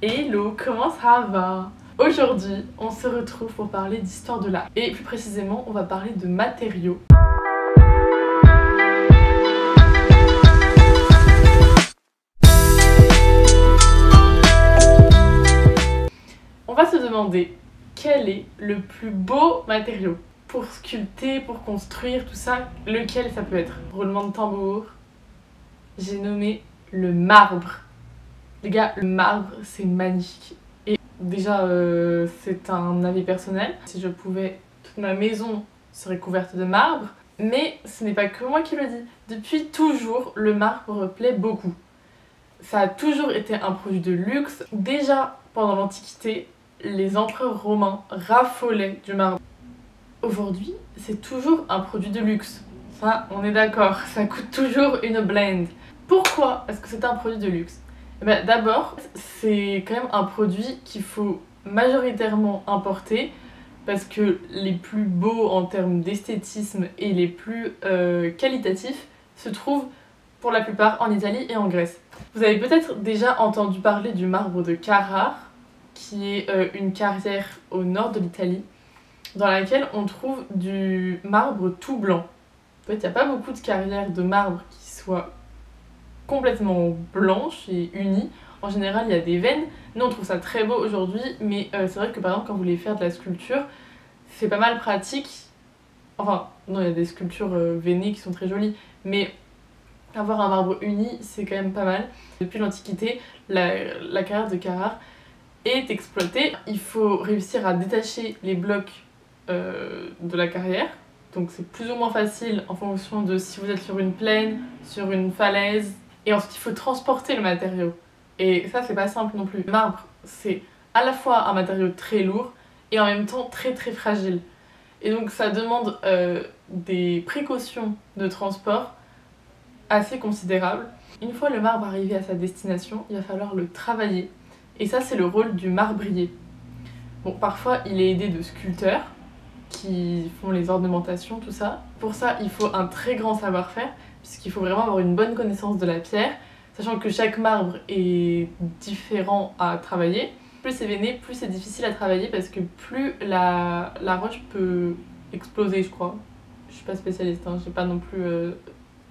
Hello, comment ça va? Aujourd'hui, on se retrouve pour parler d'histoire de l'art. Et plus précisément, on va parler de matériaux. On va se demander quel est le plus beau matériau pour sculpter, pour construire, tout ça. Lequel ça peut être? Roulement de tambour. J'ai nommé le marbre. Les gars, le marbre, c'est magnifique. Et déjà, c'est un avis personnel. Si je pouvais, toute ma maison serait couverte de marbre. Mais ce n'est pas que moi qui le dis. Depuis toujours, le marbre plaît beaucoup. Ça a toujours été un produit de luxe. Déjà, pendant l'Antiquité, les empereurs romains raffolaient du marbre. Aujourd'hui, c'est toujours un produit de luxe. Ça, on est d'accord. Ça coûte toujours une blinde. Pourquoi est-ce que c'est un produit de luxe? Eh ben, d'abord, c'est quand même un produit qu'il faut majoritairement importer parce que les plus beaux en termes d'esthétisme et les plus qualitatifs se trouvent pour la plupart en Italie et en Grèce. Vous avez peut-être déjà entendu parler du marbre de Carrare, qui est une carrière au nord de l'Italie, dans laquelle on trouve du marbre tout blanc. En fait, il n'y a pas beaucoup de carrières de marbre qui soient complètement blanches et unies. En général, il y a des veines. Nous, on trouve ça très beau aujourd'hui, mais c'est vrai que par exemple, quand vous voulez faire de la sculpture, c'est pas mal pratique. Enfin, non, il y a des sculptures veinées qui sont très jolies, mais avoir un marbre uni, c'est quand même pas mal. Depuis l'Antiquité, la carrière de Carrare est exploitée. Il faut réussir à détacher les blocs de la carrière. Donc c'est plus ou moins facile en fonction de si vous êtes sur une plaine, sur une falaise. Et ensuite, il faut transporter le matériau. Et ça, c'est pas simple non plus. Le marbre, c'est à la fois un matériau très lourd et en même temps très très fragile. Et donc ça demande des précautions de transport assez considérables. Une fois le marbre arrivé à sa destination, il va falloir le travailler. Et ça, c'est le rôle du marbrier. Bon, parfois, il est aidé de sculpteurs qui font les ornementations, tout ça. Pour ça, il faut un très grand savoir-faire, puisqu'il faut vraiment avoir une bonne connaissance de la pierre, sachant que chaque marbre est différent à travailler. Plus c'est veiné, plus c'est difficile à travailler, parce que plus la roche peut exploser, je crois. Je suis pas spécialiste, hein, j'ai pas non plus...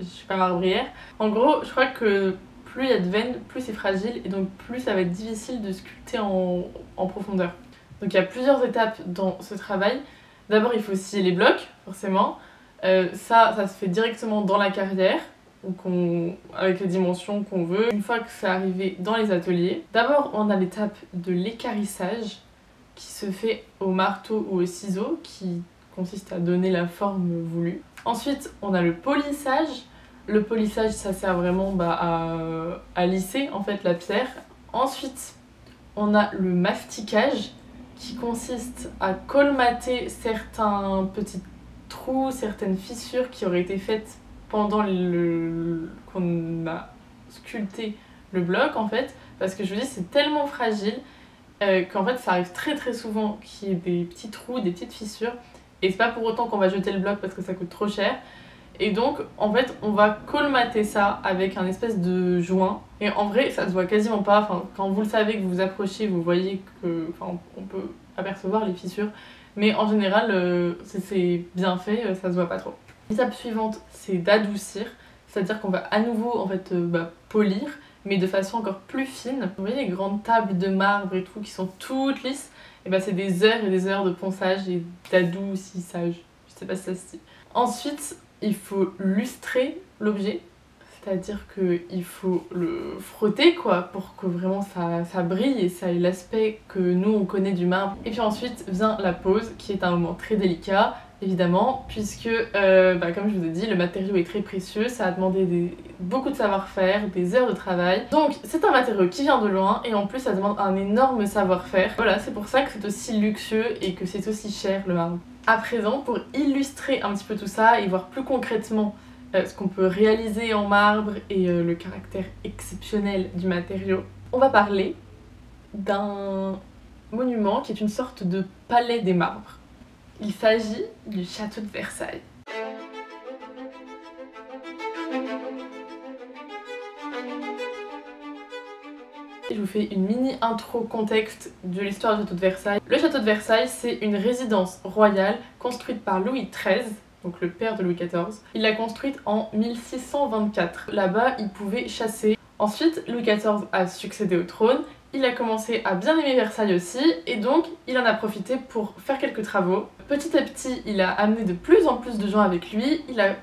je suis pas marbrière. En gros, je crois que plus il y a de veines, plus c'est fragile, et donc plus ça va être difficile de sculpter en profondeur. Donc il y a plusieurs étapes dans ce travail. D'abord, il faut scier les blocs, forcément. Ça se fait directement dans la carrière, donc avec les dimensions qu'on veut. Une fois que c'est arrivé dans les ateliers, d'abord on a l'étape de l'équarrissage qui se fait au marteau ou au ciseau, qui consiste à donner la forme voulue. Ensuite, on a le polissage. Le polissage, ça sert vraiment à lisser en fait la pierre. Ensuite, on a le masticage, qui consiste à colmater certains petits trous, certaines fissures qui auraient été faites pendant qu'on a sculpté le bloc en fait, parce que je vous dis c'est tellement fragile qu'en fait ça arrive très très souvent qu'il y ait des petits trous, des petites fissures, et c'est pas pour autant qu'on va jeter le bloc parce que ça coûte trop cher. Et donc, en fait, on va colmater ça avec un espèce de joint. Et en vrai, ça se voit quasiment pas. Enfin, quand vous le savez, que vous vous approchez, vous voyez que... Enfin, on peut apercevoir les fissures. Mais en général, c'est bien fait, ça se voit pas trop. L'étape suivante, c'est d'adoucir. C'est-à-dire qu'on va à nouveau, en fait, polir, mais de façon encore plus fine. Vous voyez les grandes tables de marbre et tout, qui sont toutes lisses. Et ben, c'est des heures et des heures de ponçage et d'adoucissage. Je sais pas si ça se dit. Ensuite, il faut lustrer l'objet, c'est-à-dire qu'il faut le frotter quoi, pour que vraiment ça brille et ça ait l'aspect que nous on connaît du marbre. Et puis ensuite vient la pose, qui est un moment très délicat évidemment, puisque comme je vous ai dit, le matériau est très précieux, ça a demandé beaucoup de savoir-faire, des heures de travail. Donc c'est un matériau qui vient de loin et en plus ça demande un énorme savoir-faire. Voilà, c'est pour ça que c'est aussi luxueux et que c'est aussi cher le marbre. À présent, pour illustrer un petit peu tout ça et voir plus concrètement ce qu'on peut réaliser en marbre et le caractère exceptionnel du matériau, on va parler d'un monument qui est une sorte de palais des marbres. Il s'agit du château de Versailles. je vous fais une mini intro contexte de l'histoire du château de Versailles. Le château de Versailles, c'est une résidence royale construite par Louis XIII, donc le père de Louis XIV. Il l'a construite en 1624. Là-bas, il pouvait chasser. Ensuite, Louis XIV a succédé au trône. Il a commencé à bien aimer Versailles aussi, et donc il en a profité pour faire quelques travaux. Petit à petit, il a amené de plus en plus de gens avec lui, il a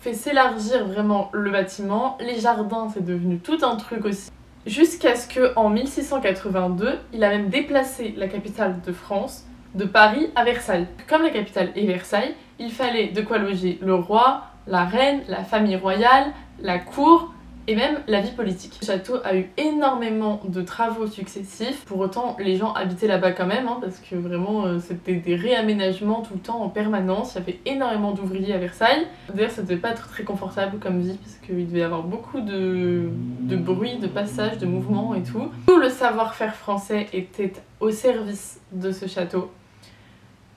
fait s'élargir vraiment le bâtiment, les jardins, c'est devenu tout un truc aussi. Jusqu'à ce qu'en 1682, il a même déplacé la capitale de France, de Paris à Versailles. Comme la capitale est Versailles, il fallait de quoi loger le roi, la reine, la famille royale, la cour, et même la vie politique. Le château a eu énormément de travaux successifs, pour autant les gens habitaient là-bas quand même, parce que vraiment c'était des réaménagements tout le temps en permanence, il y avait énormément d'ouvriers à Versailles. D'ailleurs ça devait pas être très confortable comme vie, parce qu'il devait y avoir beaucoup de bruit, de passage, de mouvements et tout. Tout le savoir-faire français était au service de ce château.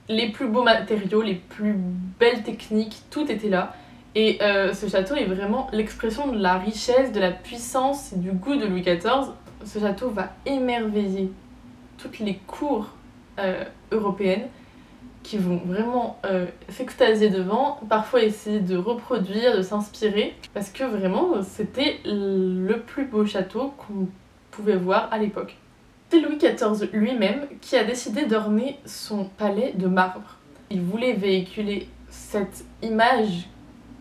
Les plus beaux matériaux, les plus belles techniques, tout était là. Et ce château est vraiment l'expression de la richesse, de la puissance et du goût de Louis XIV. Ce château va émerveiller toutes les cours européennes qui vont vraiment s'extasier devant, parfois essayer de reproduire, de s'inspirer, parce que vraiment c'était le plus beau château qu'on pouvait voir à l'époque. C'est Louis XIV lui-même qui a décidé d'orner son palais de marbre. Il voulait véhiculer cette image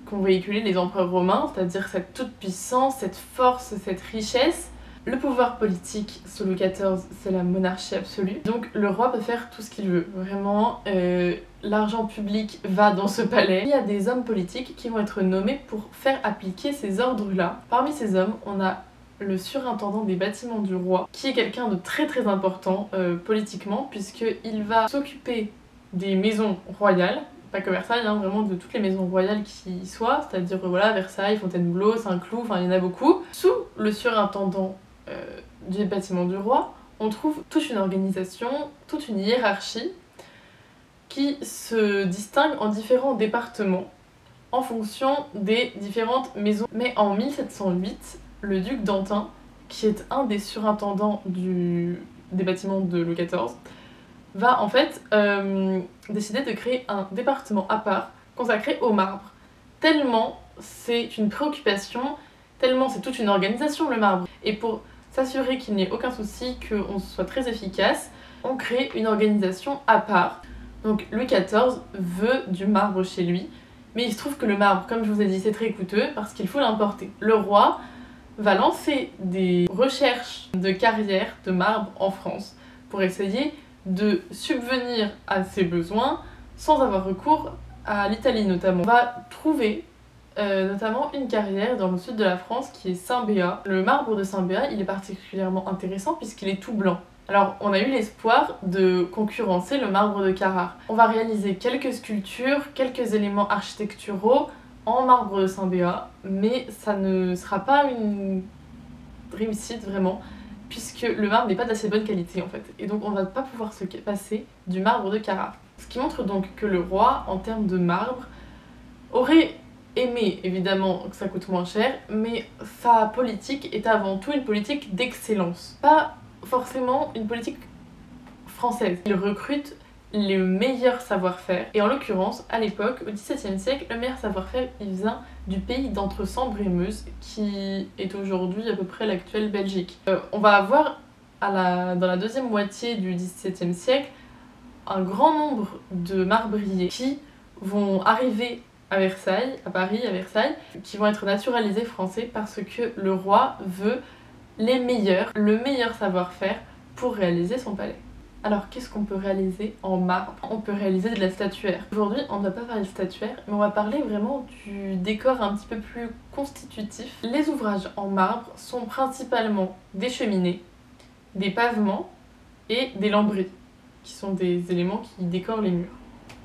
qu'ont véhiculé les empereurs romains, c'est-à-dire cette toute-puissance, cette force, cette richesse. Le pouvoir politique sous Louis XIV, c'est la monarchie absolue. Donc le roi peut faire tout ce qu'il veut. Vraiment, l'argent public va dans ce palais. Il y a des hommes politiques qui vont être nommés pour faire appliquer ces ordres-là. Parmi ces hommes, on a le surintendant des bâtiments du roi, qui est quelqu'un de très très important politiquement, puisqu'il va s'occuper des maisons royales, pas que Versailles, vraiment de toutes les maisons royales qui y soient, c'est-à-dire voilà, Versailles, Fontainebleau, Saint-Cloud, enfin il y en a beaucoup. Sous le surintendant du bâtiment du roi, on trouve toute une organisation, toute une hiérarchie qui se distingue en différents départements en fonction des différentes maisons. Mais en 1708, le duc d'Antin, qui est un des surintendants des bâtiments de Louis XIV, va en fait décider de créer un département à part consacré au marbre. Tellement c'est une préoccupation, tellement c'est toute une organisation le marbre. Et pour s'assurer qu'il n'y ait aucun souci, qu'on soit très efficace, on crée une organisation à part. Donc Louis XIV veut du marbre chez lui, mais il se trouve que le marbre, comme je vous ai dit, c'est très coûteux parce qu'il faut l'importer. Le roi va lancer des recherches de carrière de marbre en France pour essayer de subvenir à ses besoins sans avoir recours à l'Italie notamment. On va trouver notamment une carrière dans le sud de la France qui est Saint-Béat. Le marbre de Saint-Béat, il est particulièrement intéressant puisqu'il est tout blanc. Alors on a eu l'espoir de concurrencer le marbre de Carrare. On va réaliser quelques sculptures, quelques éléments architecturaux en marbre de Saint-Béat, mais ça ne sera pas une réussite vraiment, puisque le marbre n'est pas d'assez bonne qualité en fait, et donc on va pas pouvoir se passer du marbre de Carrare. Ce qui montre donc que le roi, en termes de marbre, aurait aimé évidemment que ça coûte moins cher, mais sa politique est avant tout une politique d'excellence, pas forcément une politique française. Il recrute le meilleur savoir-faire, et en l'occurrence, à l'époque, au XVIIe siècle, le meilleur savoir-faire, il vient du pays d'entre Sambre et Meuse, qui est aujourd'hui à peu près l'actuelle Belgique. On va avoir, dans la deuxième moitié du XVIIe siècle, un grand nombre de marbriers qui vont arriver à Versailles, à Paris, à Versailles, qui vont être naturalisés français parce que le roi veut les meilleurs, le meilleur savoir-faire pour réaliser son palais. Alors qu'est-ce qu'on peut réaliser en marbre? On peut réaliser de la statuaire. Aujourd'hui on ne va pas parler de statuaire, mais on va parler vraiment du décor un petit peu plus constitutif. Les ouvrages en marbre sont principalement des cheminées, des pavements et des lambris, qui sont des éléments qui décorent les murs.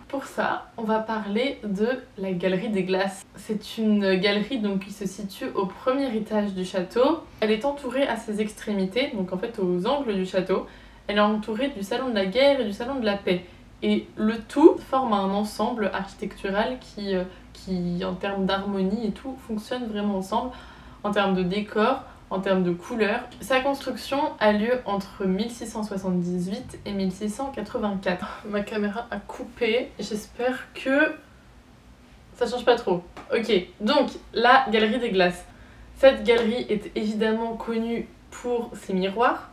Pour ça, on va parler de la galerie des glaces. C'est une galerie donc, qui se situe au premier étage du château. Elle est entourée à ses extrémités, donc en fait aux angles du château. Elle est entourée du salon de la guerre et du salon de la paix. Et le tout forme un ensemble architectural qui en termes d'harmonie et tout, fonctionne vraiment ensemble, en termes de décor, en termes de couleurs. Sa construction a lieu entre 1678 et 1684. Ma caméra a coupé, j'espère que ça change pas trop. Ok, donc la Galerie des Glaces. Cette galerie est évidemment connue pour ses miroirs,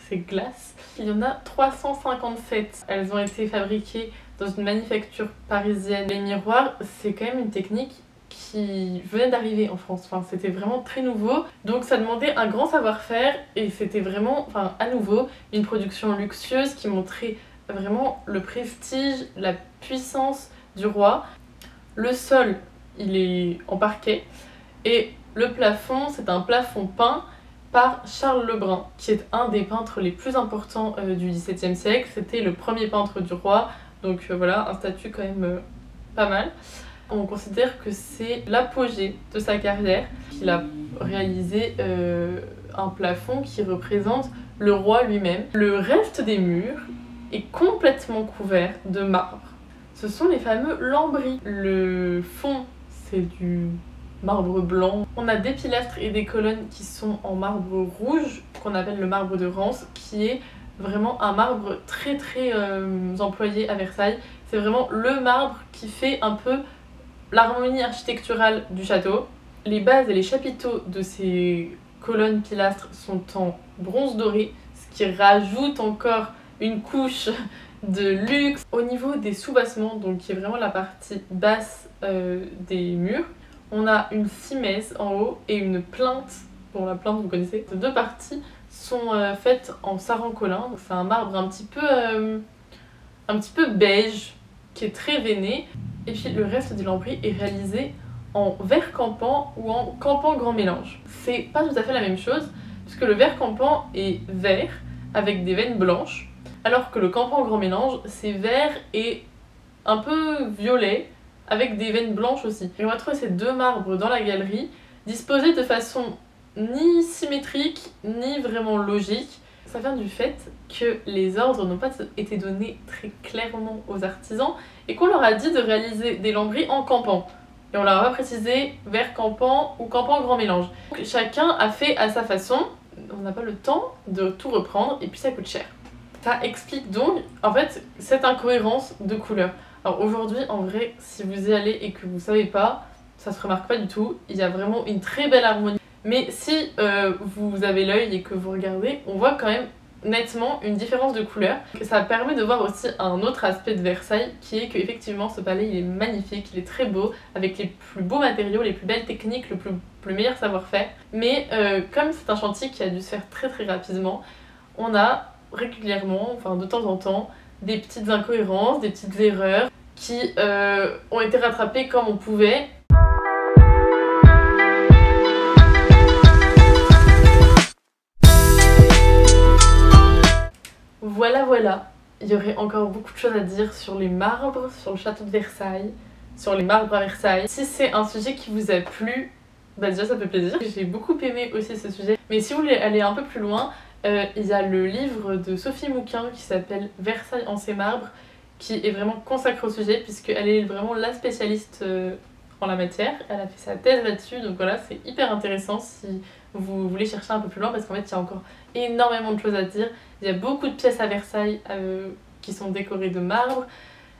ses glaces. Il y en a 357. Elles ont été fabriquées dans une manufacture parisienne. Les miroirs, c'est quand même une technique qui venait d'arriver en France. Enfin, c'était vraiment très nouveau. Donc ça demandait un grand savoir-faire et c'était vraiment, enfin, à nouveau, une production luxueuse qui montrait vraiment le prestige, la puissance du roi. Le sol, il est en parquet et le plafond, c'est un plafond peint par Charles Lebrun, qui est un des peintres les plus importants du XVIIe siècle. C'était le premier peintre du roi, donc voilà, un statut quand même pas mal. On considère que c'est l'apogée de sa carrière, qu'il a réalisé un plafond qui représente le roi lui-même. Le reste des murs est complètement couvert de marbre. Ce sont les fameux lambris. Le fond, c'est du marbre blanc. On a des pilastres et des colonnes qui sont en marbre rouge, qu'on appelle le marbre de Rance, qui est vraiment un marbre très employé à Versailles. C'est vraiment le marbre qui fait un peu l'harmonie architecturale du château. Les bases et les chapiteaux de ces colonnes pilastres sont en bronze doré, ce qui rajoute encore une couche de luxe. Au niveau des soubassements, donc qui est vraiment la partie basse des murs, on a une simèse en haut et une plinthe. Bon, la plinthe vous connaissez. Ces deux parties sont faites en saran-colin. C'est un marbre un petit peu beige qui est très veiné. Et puis le reste des lambris est réalisé en verre campant ou en campant grand mélange. C'est pas tout à fait la même chose, puisque le verre campant est vert avec des veines blanches, alors que le campant grand mélange c'est vert et un peu violet avec des veines blanches aussi. Et on va trouver ces deux marbres dans la galerie, disposés de façon ni symétrique ni vraiment logique. Ça vient du fait que les ordres n'ont pas été donnés très clairement aux artisans et qu'on leur a dit de réaliser des lambris en campant. Et on leur a pas précisé verre campant ou campant grand mélange. Donc, chacun a fait à sa façon. On n'a pas le temps de tout reprendre et puis ça coûte cher. Ça explique donc en fait cette incohérence de couleurs. Alors aujourd'hui, en vrai, si vous y allez et que vous savez pas, ça se remarque pas du tout. Il y a vraiment une très belle harmonie. Mais si vous avez l'œil et que vous regardez, on voit quand même nettement une différence de couleur. Ça permet de voir aussi un autre aspect de Versailles qui est qu'effectivement ce palais il est magnifique, il est très beau, avec les plus beaux matériaux, les plus belles techniques, le meilleur savoir-faire. Mais comme c'est un chantier qui a dû se faire très rapidement, on a régulièrement, enfin de temps en temps, des petites incohérences, des petites erreurs qui ont été rattrapées comme on pouvait. Voilà, il y aurait encore beaucoup de choses à dire sur les marbres, sur le château de Versailles, sur les marbres à Versailles. Si c'est un sujet qui vous a plu, bah déjà ça fait plaisir. J'ai beaucoup aimé aussi ce sujet. Mais si vous voulez aller un peu plus loin, il y a le livre de Sophie Mouquin qui s'appelle Versailles en ses marbres, qui est vraiment consacré au sujet puisqu'elle est vraiment la spécialiste en la matière. Elle a fait sa thèse là-dessus, donc voilà, c'est hyper intéressant si vous voulez chercher un peu plus loin parce qu'en fait il y a encore énormément de choses à dire. Il y a beaucoup de pièces à Versailles qui sont décorées de marbre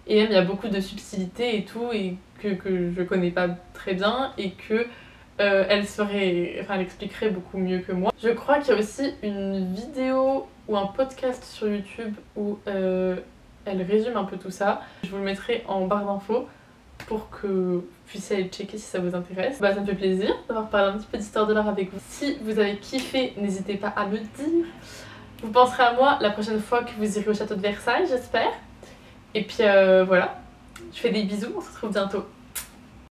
et même il y a beaucoup de subtilités et tout et que je connais pas très bien et que elle expliquerait beaucoup mieux que moi. Je crois qu'il y a aussi une vidéo ou un podcast sur YouTube où elle résume un peu tout ça. Je vous le mettrai en barre d'infos pour que vous puissiez aller checker si ça vous intéresse. Bah, ça me fait plaisir d'avoir parlé un petit peu d'histoire de l'art avec vous. Si vous avez kiffé, n'hésitez pas à me dire. Vous penserez à moi la prochaine fois que vous irez au château de Versailles, j'espère. Et puis voilà, je fais des bisous, on se retrouve bientôt.